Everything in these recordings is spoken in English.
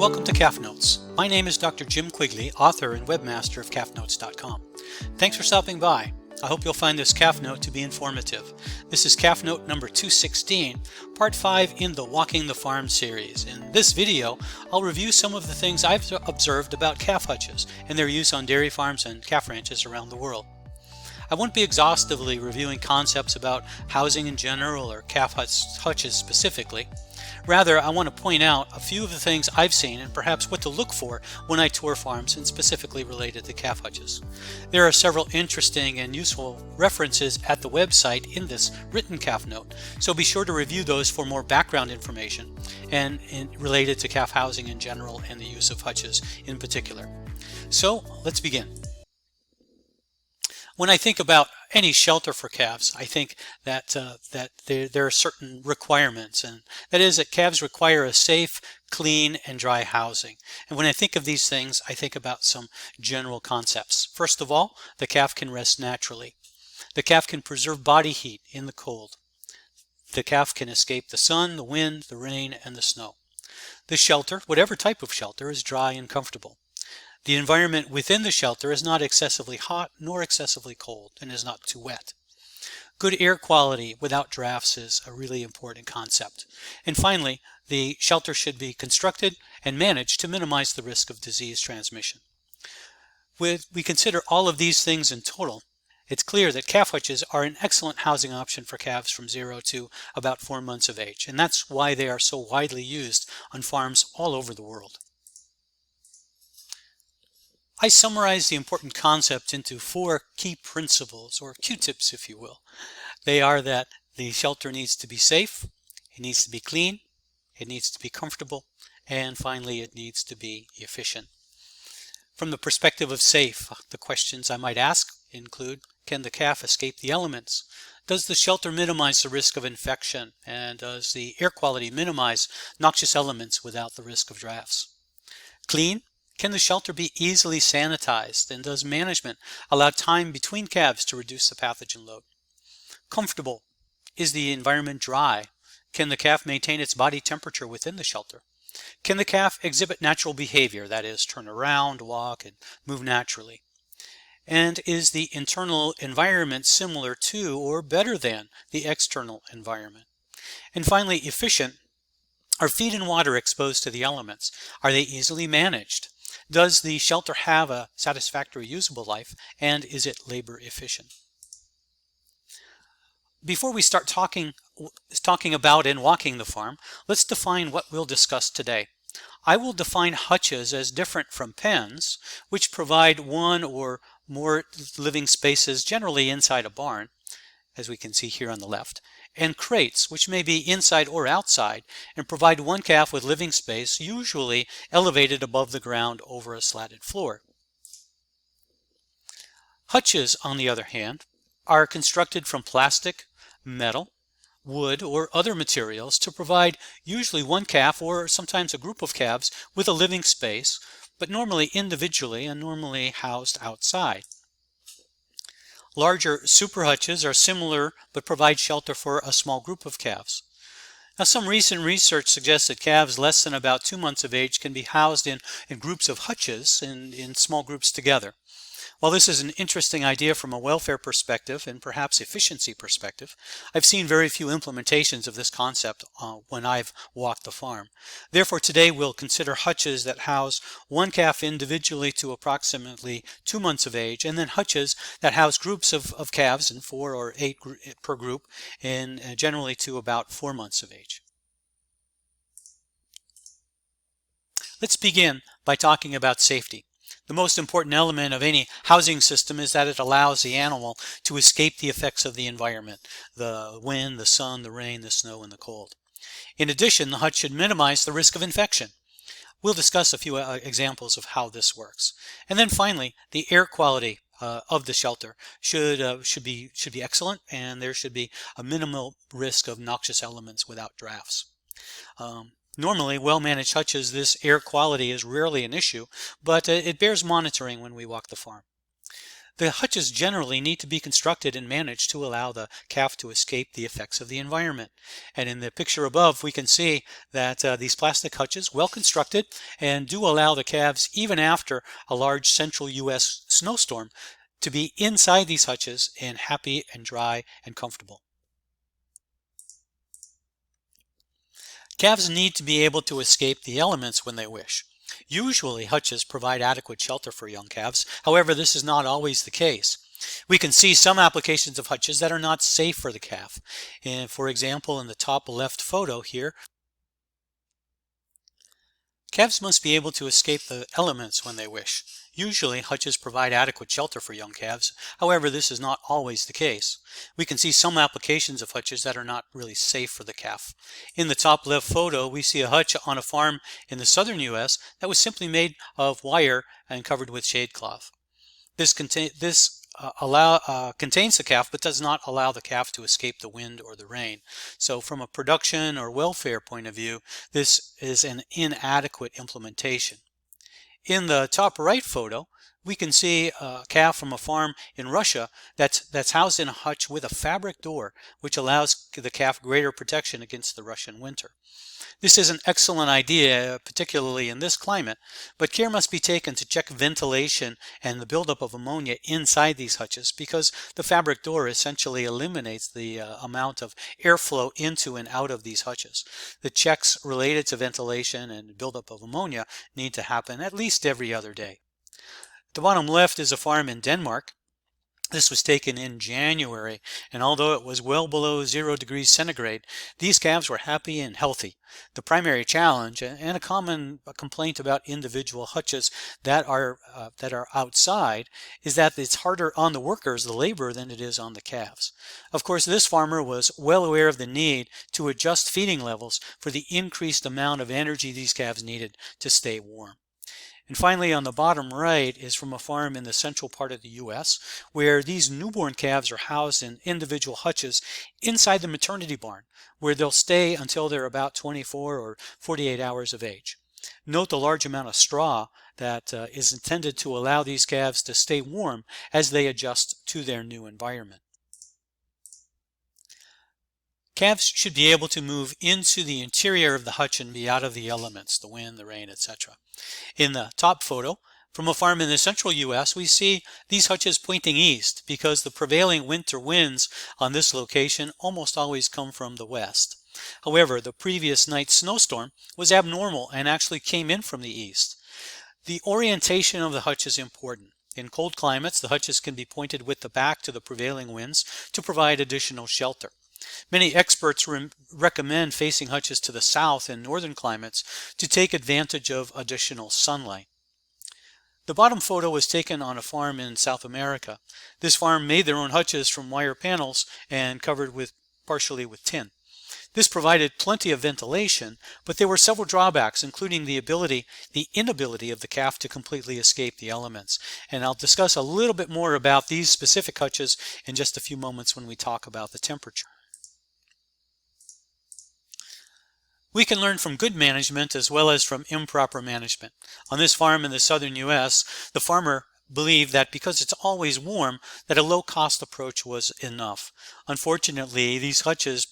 welcome to Calf Notes. My name is Dr. Jim Quigley, author and webmaster of calfnotes.com. Thanks for stopping by. I hope you'll find this calf note to be informative. This is calf note number 216, part 5 in the Walking the Farm series. In this video, I'll review some of the things I've observed about calf hutches and their use on dairy farms and calf ranches around the world. I won't be exhaustively reviewing concepts about housing in general or calf hutches specifically. Rather, I want to point out a few of the things I've seen and perhaps what to look for when I tour farms and specifically related to calf hutches. There are several interesting and useful references at the website in this written calf note, so be sure to review those for more background information and related to calf housing in general and the use of hutches in particular. So let's begin. When I think about any shelter for calves, I think that there are certain requirements, and that is that calves require a safe, clean, and dry housing. And when I think of these things, I think about some general concepts. First of all, the calf can rest naturally. The calf can preserve body heat in the cold. The calf can escape the sun, the wind, the rain, and the snow. The shelter, whatever type of shelter, is dry and comfortable. The environment within the shelter is not excessively hot nor excessively cold and is not too wet. Good air quality without drafts is a really important concept. And finally, the shelter should be constructed and managed to minimize the risk of disease transmission. When we consider all of these things in total, it's clear that calf hutches are an excellent housing option for calves from 0 to about 4 months of age, and that's why they are so widely used on farms all over the world. I summarize the important concept into 4 key principles, or Q-tips if you will. They are that the shelter needs to be safe, it needs to be clean, it needs to be comfortable, and finally it needs to be efficient. From the perspective of safe, the questions I might ask include, can the calf escape the elements? Does the shelter minimize the risk of infection? And does the air quality minimize noxious elements without the risk of drafts? Clean? Can the shelter be easily sanitized, and does management allow time between calves to reduce the pathogen load? Comfortable. Is the environment dry? Can the calf maintain its body temperature within the shelter? Can the calf exhibit natural behavior, that is, turn around, walk, and move naturally? And is the internal environment similar to or better than the external environment? And finally, efficient. Are feed and water exposed to the elements? Are they easily managed? Does the shelter have a satisfactory usable life, and is it labor efficient? Before we start talking about and walking the farm, let's define what we'll discuss today. I will define hutches as different from pens, which provide one or more living spaces, generally inside a barn, as we can see here on the left, and crates, which may be inside or outside, and provide one calf with living space, usually elevated above the ground over a slatted floor. Hutches, on the other hand, are constructed from plastic, metal, wood, or other materials to provide usually one calf or sometimes a group of calves with a living space, but normally individually and normally housed outside. Larger super hutches are similar but provide shelter for a small group of calves. Now, some recent research suggests that calves less than about 2 months of age can be housed in groups of hutches in small groups together. While this is an interesting idea from a welfare perspective and perhaps efficiency perspective, I've seen very few implementations of this concept when I've walked the farm. Therefore, today we'll consider hutches that house one calf individually to approximately 2 months of age, and then hutches that house groups of calves, in 4 or 8 per group, and generally to about 4 months of age. Let's begin by talking about safety. The most important element of any housing system is that it allows the animal to escape the effects of the environment, the wind, the sun, the rain, the snow, and the cold. In addition, the hutch should minimize the risk of infection. We'll discuss a few examples of how this works. And then finally, the air quality of the shelter should be excellent, and there should be a minimal risk of noxious elements without drafts. Normally, well-managed hutches, this air quality is rarely an issue, but it bears monitoring when we walk the farm. The hutches generally need to be constructed and managed to allow the calf to escape the effects of the environment. And in the picture above, we can see that these plastic hutches, well constructed, and do allow the calves, even after a large central U.S. snowstorm, to be inside these hutches and happy and dry and comfortable. Calves need to be able to escape the elements when they wish. Usually, hutches provide adequate shelter for young calves. However, this is not always the case. We can see some applications of hutches that are not safe for the calf. And for example, in the top left photo here, calves must be able to escape the elements when they wish. Usually, hutches provide adequate shelter for young calves. However, this is not always the case. We can see some applications of hutches that are not really safe for the calf. In the top left photo, we see a hutch on a farm in the southern U.S. that was simply made of wire and covered with shade cloth. This contains the calf but does not allow the calf to escape the wind or the rain. So from a production or welfare point of view, this is an inadequate implementation. In the top right photo, we can see a calf from a farm in Russia that's housed in a hutch with a fabric door, which allows the calf greater protection against the Russian winter. This is an excellent idea, particularly in this climate, but care must be taken to check ventilation and the buildup of ammonia inside these hutches, because the fabric door essentially eliminates the amount of airflow into and out of these hutches. The checks related to ventilation and buildup of ammonia need to happen at least every other day. The bottom left is a farm in Denmark. This was taken in January, and although it was well below 0 degrees centigrade, these calves were happy and healthy. The primary challenge, and a common complaint about individual hutches that are outside, is that it's harder on the workers, the labor, than it is on the calves. Of course, this farmer was well aware of the need to adjust feeding levels for the increased amount of energy these calves needed to stay warm. And finally, on the bottom right is from a farm in the central part of the U.S., where these newborn calves are housed in individual hutches inside the maternity barn, where they'll stay until they're about 24 or 48 hours of age. Note the large amount of straw that is intended to allow these calves to stay warm as they adjust to their new environment. Calves should be able to move into the interior of the hutch and be out of the elements, the wind, the rain, etc. In the top photo, from a farm in the central U.S., we see these hutches pointing east because the prevailing winter winds on this location almost always come from the west. However, the previous night's snowstorm was abnormal and actually came in from the east. The orientation of the hutch is important. In cold climates, the hutches can be pointed with the back to the prevailing winds to provide additional shelter. Many experts recommend facing hutches to the south in northern climates to take advantage of additional sunlight. The bottom photo was taken on a farm in South America. This farm made their own hutches from wire panels and covered partially with tin. This provided plenty of ventilation, but there were several drawbacks, including the inability of the calf to completely escape the elements. And I'll discuss a little bit more about these specific hutches in just a few moments when we talk about the temperature. We can learn from good management as well as from improper management. On this farm in the southern U.S., the farmer believed that because it's always warm, that a low-cost approach was enough. Unfortunately, these hutches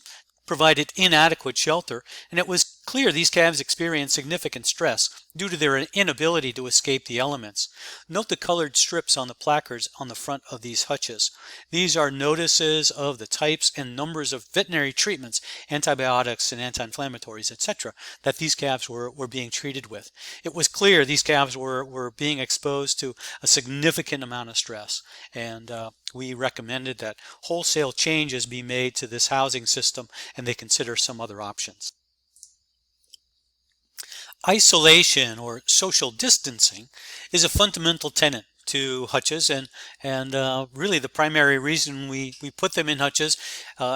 provided inadequate shelter, and it was clear these calves experienced significant stress due to their inability to escape the elements. Note the colored strips on the placards on the front of these hutches. These are notices of the types and numbers of veterinary treatments, antibiotics and anti-inflammatories, etc., that these calves were being treated with. It was clear these calves were being exposed to a significant amount of stress, and we recommended that wholesale changes be made to this housing system and they consider some other options. Isolation or social distancing is a fundamental tenet to hutches, and really the primary reason we put them in hutches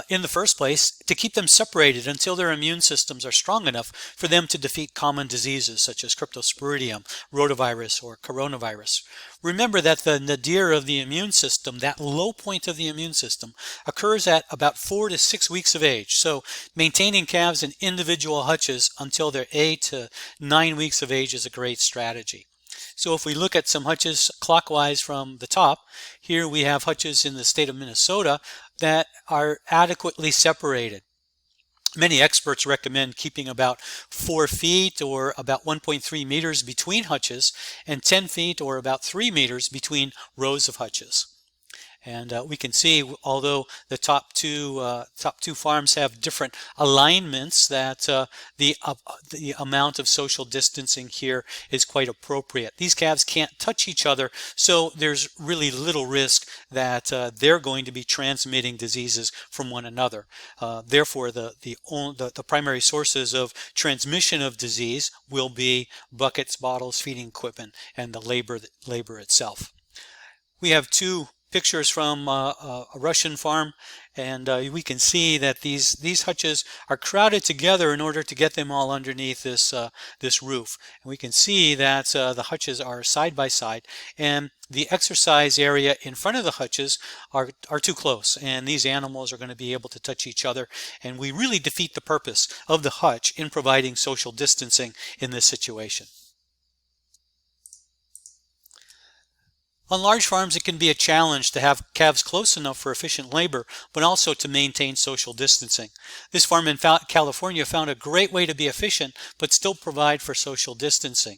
in the first place, to keep them separated until their immune systems are strong enough for them to defeat common diseases such as cryptosporidium, rotavirus, or coronavirus. Remember that the nadir of the immune system, that low point of the immune system, occurs at about 4 to 6 weeks of age. So maintaining calves in individual hutches until they're 8 to 9 weeks of age is a great strategy. So if we look at some hutches clockwise from the top, here we have hutches in the state of Minnesota that are adequately separated. Many experts recommend keeping about 4 feet or about 1.3 meters between hutches and 10 feet or about 3 meters between rows of hutches. And we can see, although the top two farms have different alignments, that the amount of social distancing here is quite appropriate. These calves can't touch each other, so there's really little risk that they're going to be transmitting diseases from one another. Therefore, the primary sources of transmission of disease will be buckets, bottles, feeding equipment, and the labor itself. We have two pictures from a Russian farm, and we can see that these hutches are crowded together in order to get them all underneath this roof. And we can see that the hutches are side by side, and the exercise area in front of the hutches are too close, and these animals are going to be able to touch each other, and we really defeat the purpose of the hutch in providing social distancing in this situation. On large farms, it can be a challenge to have calves close enough for efficient labor, but also to maintain social distancing. This farm in California found a great way to be efficient, but still provide for social distancing.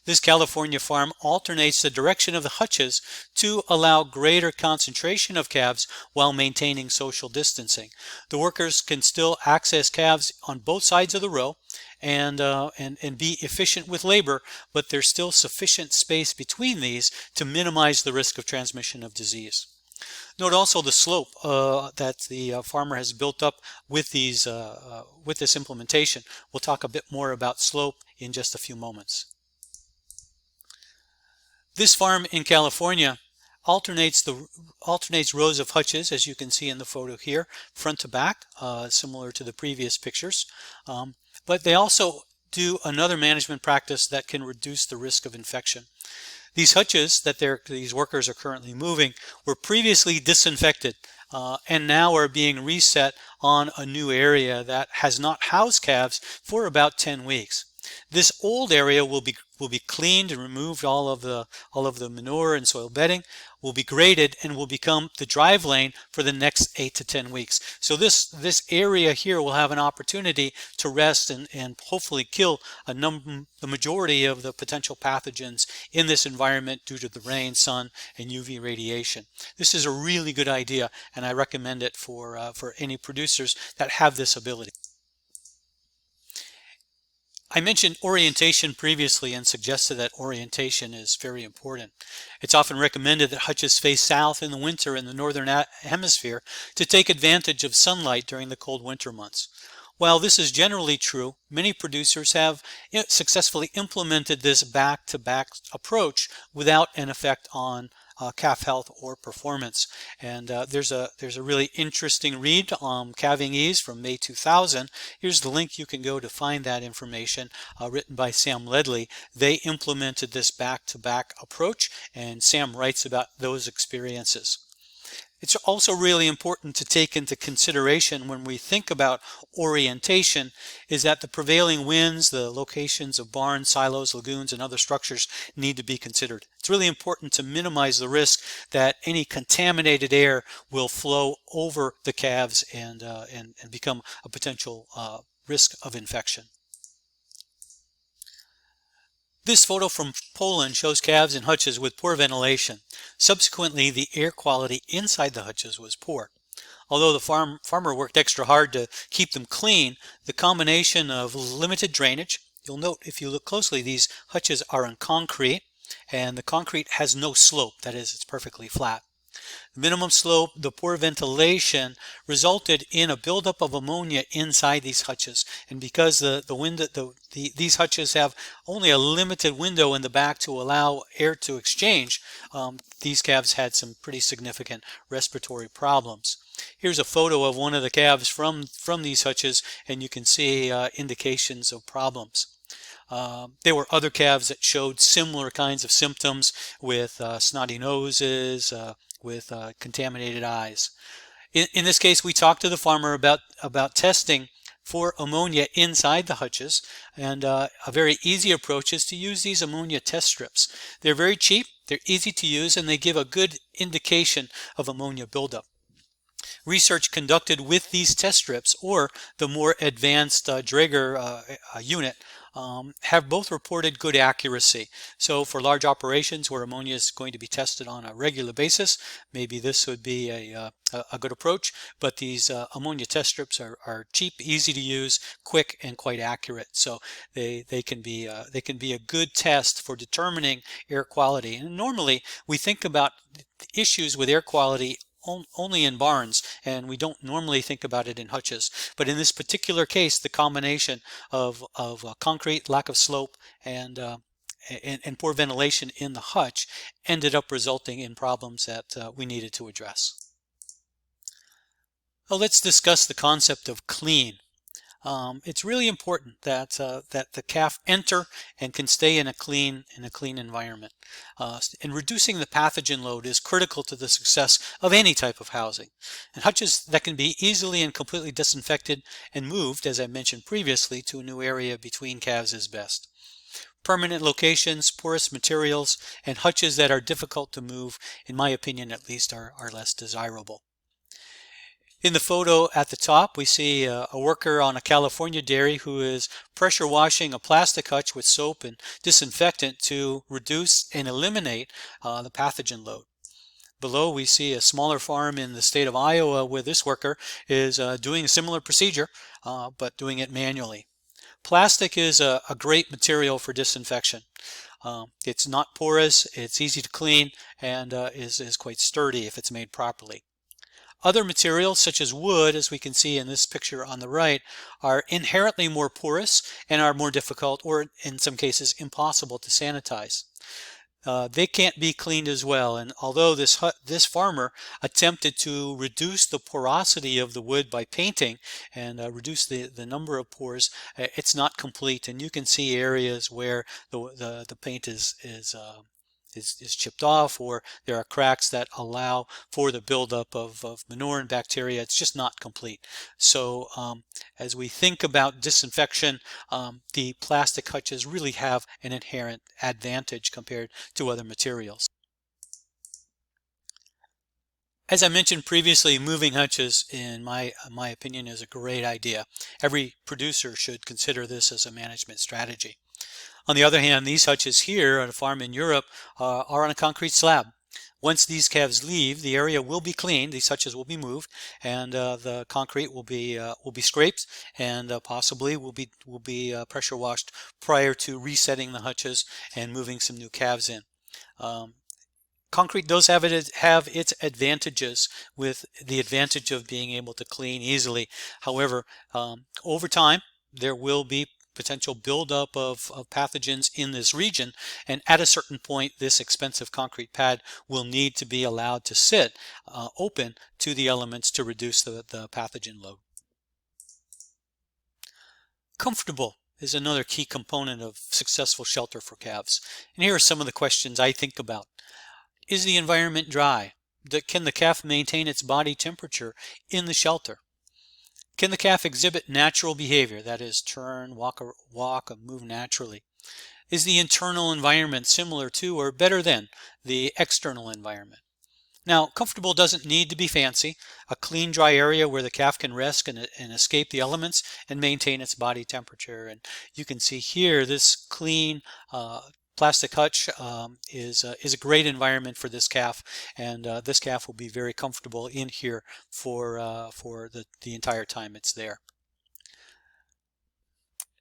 This California farm alternates the direction of the hutches to allow greater concentration of calves while maintaining social distancing. The workers can still access calves on both sides of the row and be efficient with labor, but there's still sufficient space between these to minimize the risk of transmission of disease. Note also the slope that the farmer has built up with this implementation. We'll talk a bit more about slope in just a few moments. This farm in California alternates rows of hutches, as you can see in the photo here, front to back, similar to the previous pictures. But they also do another management practice that can reduce the risk of infection. These hutches that these workers are currently moving were previously disinfected and now are being reset on a new area that has not housed calves for about 10 weeks. This old area will be cleaned and removed. All of the manure and soil bedding will be graded and will become the drive lane for the next 8 to 10 weeks. So this area here will have an opportunity to rest and hopefully kill the majority of the potential pathogens in this environment due to the rain, sun, and UV radiation. This is a really good idea, and I recommend it for any producers that have this ability. I mentioned orientation previously and suggested that orientation is very important. It's often recommended that hutches face south in the winter in the northern hemisphere to take advantage of sunlight during the cold winter months. While this is generally true, many producers have successfully implemented this back-to-back approach without an effect on calf health or performance. And there's a really interesting read on calving ease from May 2000. Here's the link you can go to find that information, written by Sam Ledley. They implemented this back-to-back approach, and Sam writes about those experiences. It's also really important to take into consideration when we think about orientation is that the prevailing winds, the locations of barns, silos, lagoons, and other structures need to be considered. It's really important to minimize the risk that any contaminated air will flow over the calves and become a potential risk of infection. This photo from Poland shows calves in hutches with poor ventilation. Subsequently, the air quality inside the hutches was poor. Although the farmer worked extra hard to keep them clean, the combination of limited drainage, you'll note if you look closely, these hutches are in concrete, and the concrete has no slope, that is, it's perfectly flat. The minimum slope, the poor ventilation resulted in a buildup of ammonia inside these hutches, and because these hutches have only a limited window in the back to allow air to exchange, these calves had some pretty significant respiratory problems. Here's a photo of one of the calves from these hutches, and you can see indications of problems. There were other calves that showed similar kinds of symptoms with snotty noses, with contaminated eyes. In this case, we talked to the farmer about testing for ammonia inside the hutches, and a very easy approach is to use these ammonia test strips. They're very cheap, they're easy to use, and they give a good indication of ammonia buildup. Research conducted with these test strips or the more advanced Draeger unit have both reported good accuracy. So for large operations where ammonia is going to be tested on a regular basis, maybe this would be a good approach, but these ammonia test strips are cheap, easy to use, quick, and quite accurate. So they can be a good test for determining air quality. And normally we think about issues with air quality only in barns, and we don't normally think about it in hutches. But in this particular case, the combination of concrete, lack of slope, and poor ventilation in the hutch ended up resulting in problems that we needed to address. Well, let's discuss the concept of clean. It's really important that the calf enter and can stay in a clean environment. And reducing the pathogen load is critical to the success of any type of housing. And hutches that can be easily and completely disinfected and moved, as I mentioned previously, to a new area between calves is best. Permanent locations, porous materials, and hutches that are difficult to move, in my opinion at least, are less desirable. In the photo at the top, we see a worker on a California dairy who is pressure washing a plastic hutch with soap and disinfectant to reduce and eliminate the pathogen load. Below, we see a smaller farm in the state of Iowa where this worker is doing a similar procedure, but doing it manually. Plastic is a great material for disinfection. It's not porous, it's easy to clean, and is quite sturdy if it's made properly. Other materials, such as wood, as we can see in this picture on the right, are inherently more porous and are more difficult, or in some cases impossible, to sanitize. They can't be cleaned as well, and although this farmer attempted to reduce the porosity of the wood by painting and reduce the number of pores, it's not complete, and you can see areas where the paint is chipped off, or there are cracks that allow for the buildup of manure and bacteria. It's just not complete. So as we think about disinfection, the plastic hutches really have an inherent advantage compared to other materials. As I mentioned previously, moving hutches, in my opinion, is a great idea. Every producer should consider this as a management strategy. On the other hand, these hutches here at a farm in Europe are on a concrete slab. Once these calves leave, the area will be cleaned, these hutches will be moved, and the concrete will be scraped, and possibly will be pressure washed prior to resetting the hutches and moving some new calves in. Concrete does have its advantages, with the advantage of being able to clean easily. However, over time, there will be potential buildup of pathogens in this region, and at a certain point this expensive concrete pad will need to be allowed to sit open to the elements to reduce the pathogen load. Comfortable is another key component of successful shelter for calves, and here are some of the questions I think about. Is the environment dry? Can the calf maintain its body temperature in the shelter? Can the calf exhibit natural behavior, that is, turn, walk, or move naturally? Is the internal environment similar to or better than the external environment? Now, comfortable doesn't need to be fancy. A clean, dry area where the calf can rest and escape the elements and maintain its body temperature. And you can see here this clean plastic hutch is a great environment for this calf, and this calf will be very comfortable in here for the entire time it's there.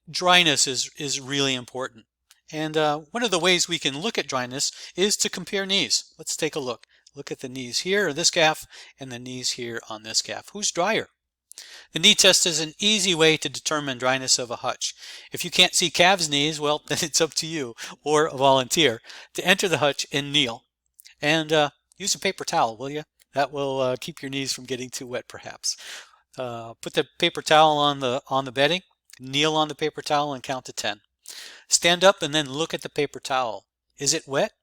Dryness is really important, and one of the ways we can look at dryness is to compare knees. Let's take a look. Look at the knees here of this calf and the knees here on this calf. Who's drier? The knee test is an easy way to determine dryness of a hutch. If you can't see calves' knees, well, then it's up to you or a volunteer to enter the hutch and kneel. And use a paper towel, will you? That will keep your knees from getting too wet, perhaps. Put the paper towel on the bedding, kneel on the paper towel, and count to 10. Stand up and then look at the paper towel. Is it wet?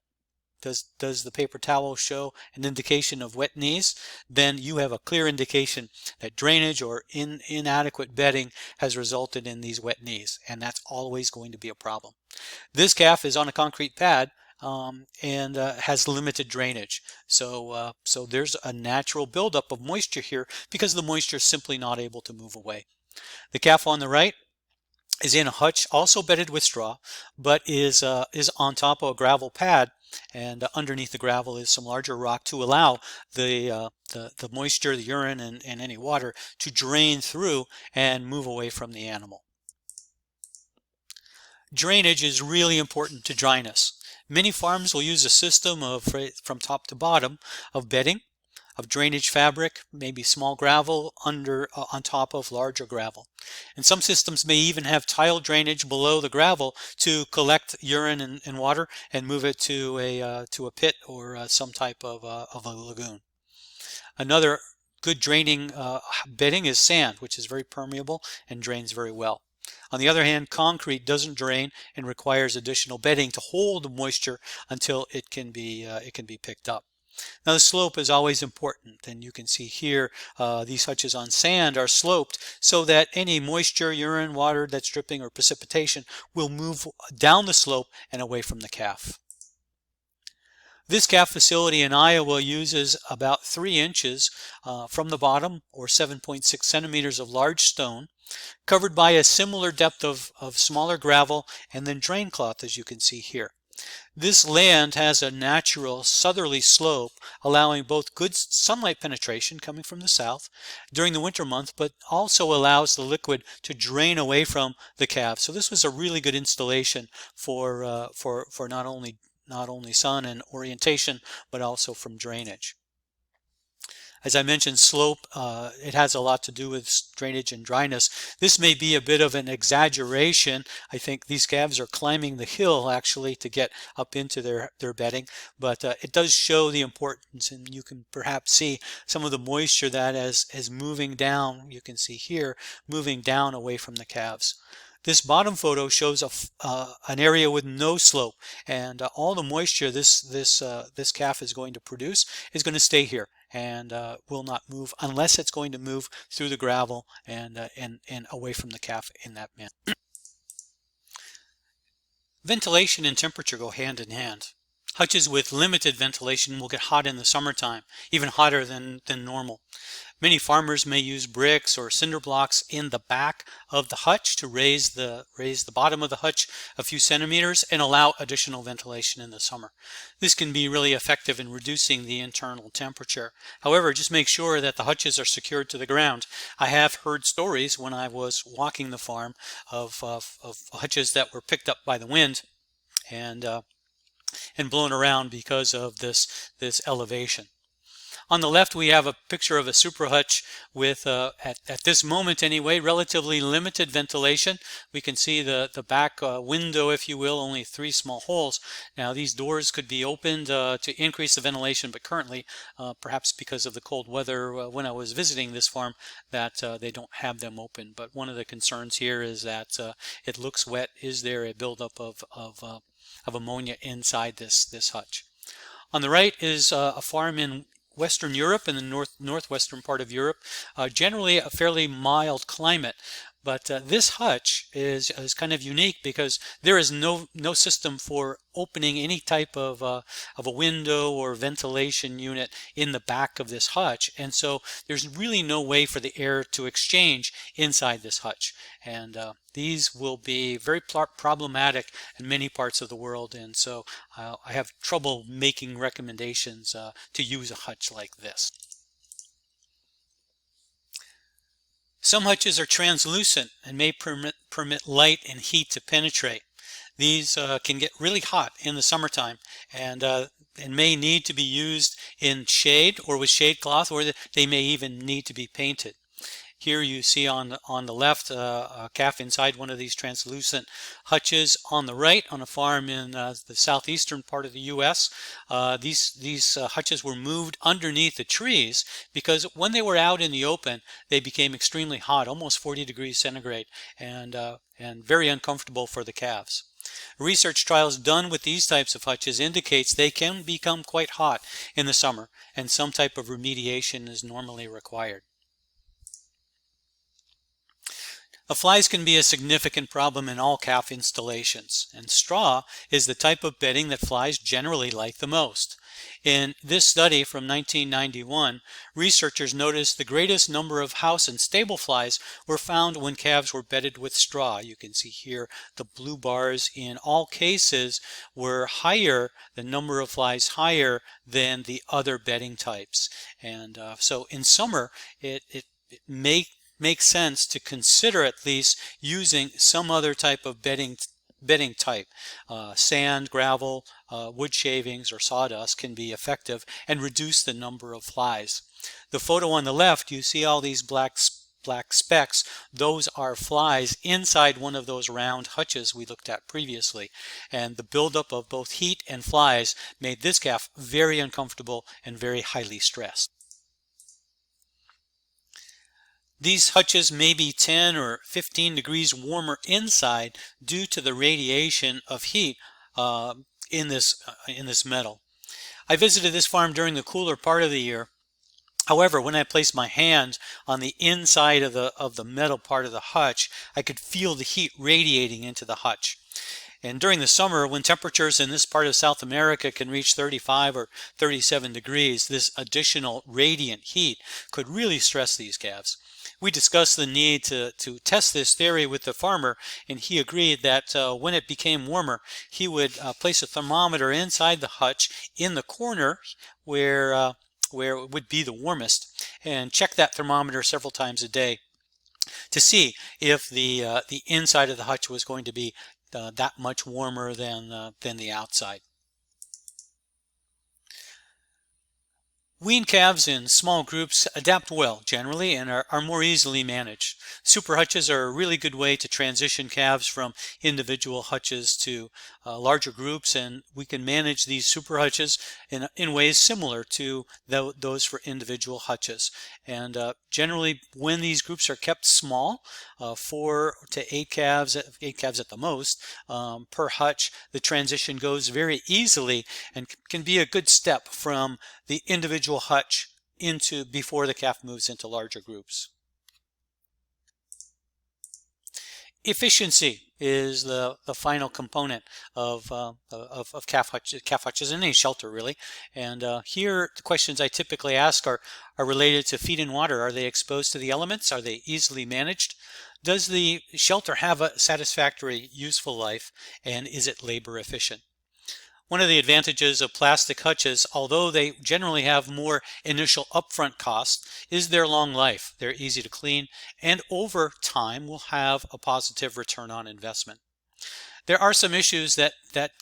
does the paper towel show an indication of wet knees? Then you have a clear indication that drainage or inadequate bedding has resulted in these wet knees, and that's always going to be a problem. This calf is on a concrete pad and has limited drainage. So there's a natural buildup of moisture here because the moisture is simply not able to move away. The calf on the right is in a hutch, also bedded with straw, but is on top of a gravel pad, and underneath the gravel is some larger rock to allow the moisture, the urine, and any water to drain through and move away from the animal. Drainage is really important to dryness. Many farms will use a system of, from top to bottom, of bedding, of drainage fabric, maybe small gravel on top of larger gravel. And some systems may even have tile drainage below the gravel to collect urine and water and move it to a pit or some type of a lagoon. Another good draining bedding is sand, which is very permeable and drains very well. On the other hand, concrete doesn't drain and requires additional bedding to hold the moisture until it can be picked up. Now the slope is always important, and you can see here these hutches on sand are sloped so that any moisture, urine, water that's dripping or precipitation will move down the slope and away from the calf. This calf facility in Iowa uses about 3 inches from the bottom, or 7.6 centimeters of large stone, covered by a similar depth of smaller gravel and then drain cloth, as you can see here. This land has a natural southerly slope, allowing both good sunlight penetration coming from the south during the winter months, but also allows the liquid to drain away from the calves. So this was a really good installation for not only sun and orientation, but also from drainage. As I mentioned, slope, it has a lot to do with drainage and dryness. This may be a bit of an exaggeration. I think these calves are climbing the hill actually to get up into their bedding, but it does show the importance, and you can perhaps see some of the moisture that is moving down. You can see here moving down away from the calves. This bottom photo shows an area with no slope, and all the moisture this calf is going to produce is going to stay here and will not move unless it's going to move through the gravel and away from the calf in that manner. Ventilation and temperature go hand in hand. Hutches with limited ventilation will get hot in the summertime, even hotter than normal. Many farmers may use bricks or cinder blocks in the back of the hutch to raise the bottom of the hutch a few centimeters and allow additional ventilation in the summer. This can be really effective in reducing the internal temperature. However, just make sure that the hutches are secured to the ground. I have heard stories when I was walking the farm of hutches that were picked up by the wind and blown around because of this elevation. On the left, we have a picture of a super hutch with, at this moment anyway, relatively limited ventilation. We can see the back window, if you will, only 3 small holes. Now, these doors could be opened to increase the ventilation, but currently, perhaps because of the cold weather when I was visiting this farm, that they don't have them open. But one of the concerns here is that it looks wet. Is there a buildup of ammonia inside this hutch? On the right is a farm in Western Europe, in the northwestern part of Europe, generally a fairly mild climate. But this hutch is kind of unique because there is no system for opening any type of a window or ventilation unit in the back of this hutch, and so there's really no way for the air to exchange inside this hutch. And these will be very problematic in many parts of the world, and so I have trouble making recommendations to use a hutch like this. Some hutches are translucent and may permit light and heat to penetrate. These can get really hot in the summertime and may need to be used in shade or with shade cloth, or they may even need to be painted. Here you see on the left a calf inside one of these translucent hutches. On the right, on a farm in the southeastern part of the U.S., these hutches were moved underneath the trees because when they were out in the open, they became extremely hot, almost 40 degrees centigrade, and very uncomfortable for the calves. Research trials done with these types of hutches indicates they can become quite hot in the summer, and some type of remediation is normally required. Flies can be a significant problem in all calf installations, and straw is the type of bedding that flies generally like the most. In this study from 1991, researchers noticed the greatest number of house and stable flies were found when calves were bedded with straw. You can see here the blue bars in all cases were higher, the number of flies higher than the other bedding types. And so in summer, it makes sense to consider at least using some other type of bedding type. Sand, gravel, wood shavings, or sawdust can be effective and reduce the number of flies. The photo on the left, you see all these black specks. Those are flies inside one of those round hutches we looked at previously. And the buildup of both heat and flies made this calf very uncomfortable and very highly stressed. These hutches may be 10 or 15 degrees warmer inside due to the radiation of heat in this metal. I visited this farm during the cooler part of the year. However, when I placed my hand on the inside of the metal part of the hutch, I could feel the heat radiating into the hutch. And during the summer, when temperatures in this part of South America can reach 35 or 37 degrees, this additional radiant heat could really stress these calves. We discussed the need to test this theory with the farmer, and he agreed that when it became warmer, he would place a thermometer inside the hutch in the corner where it would be the warmest, and check that thermometer several times a day to see if the inside of the hutch was going to be that much warmer than the outside. Wean calves in small groups adapt well generally and are more easily managed. Super hutches are a really good way to transition calves from individual hutches to larger groups, and we can manage these super hutches in ways similar to those for individual hutches. And generally, when these groups are kept small, 4 to 8 calves at the most per hutch, the transition goes very easily and can be a good step from the individual hutch into before the calf moves into larger groups. Efficiency is the final component of calf hutches in any shelter, really. And here the questions I typically ask are related to feed and water. Are they exposed to the elements? Are they easily managed? Does the shelter have a satisfactory useful life, and is it labor efficient? One of the advantages of plastic hutches, although they generally have more initial upfront costs, is their long life. They're easy to clean, and over time will have a positive return on investment. There are some issues that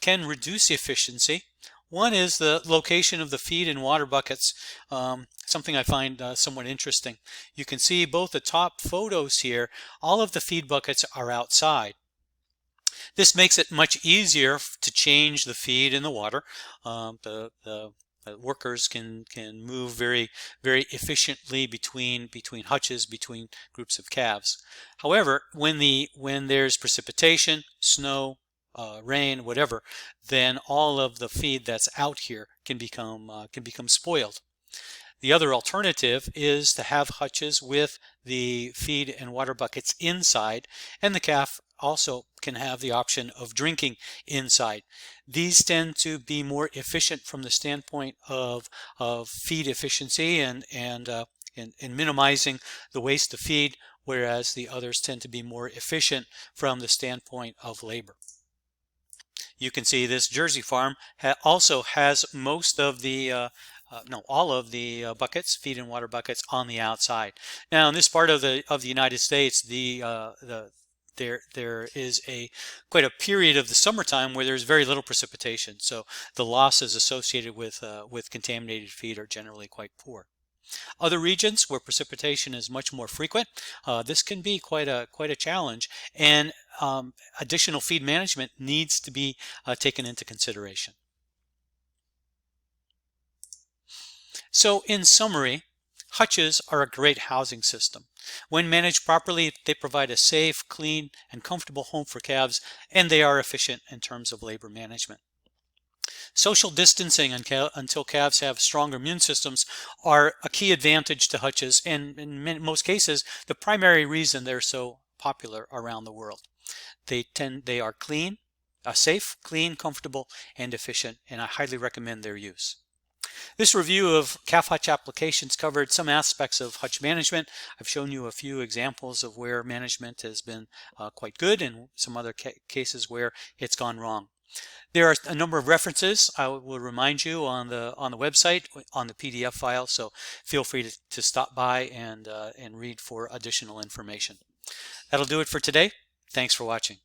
can reduce efficiency. One is the location of the feed and water buckets, something I find somewhat interesting. You can see both the top photos here. All of the feed buckets are outside. This makes it much easier to change the feed and the water. The workers can move very efficiently between hutches, between groups of calves. However, when there's precipitation, snow, rain, whatever, then all of the feed that's out here can become spoiled. The other alternative is to have hutches with the feed and water buckets inside, and the calf also can have the option of drinking inside. These tend to be more efficient from the standpoint of feed efficiency and minimizing the waste of feed, whereas the others tend to be more efficient from the standpoint of labor. You can see this Jersey farm also has most of the all of the buckets, feed and water buckets, on the outside. Now, in this part of the United States, there is quite a period of the summertime where there's very little precipitation, so the losses associated with contaminated feed are generally quite poor. Other regions where precipitation is much more frequent, this can be quite a challenge, and additional feed management needs to be taken into consideration. So in summary, hutches are a great housing system. When managed properly, they provide a safe, clean, and comfortable home for calves, and they are efficient in terms of labor management. Social distancing until calves have stronger immune systems are a key advantage to hutches, and in most cases, the primary reason they're so popular around the world. They are clean, safe, clean, comfortable, and efficient, and I highly recommend their use. This review of calf hutch applications covered some aspects of hutch management. I've shown you a few examples of where management has been quite good and some other cases where it's gone wrong. There are a number of references I will remind you on the website on the PDF file, so feel free to stop by and read for additional information. That'll do it for today. Thanks for watching.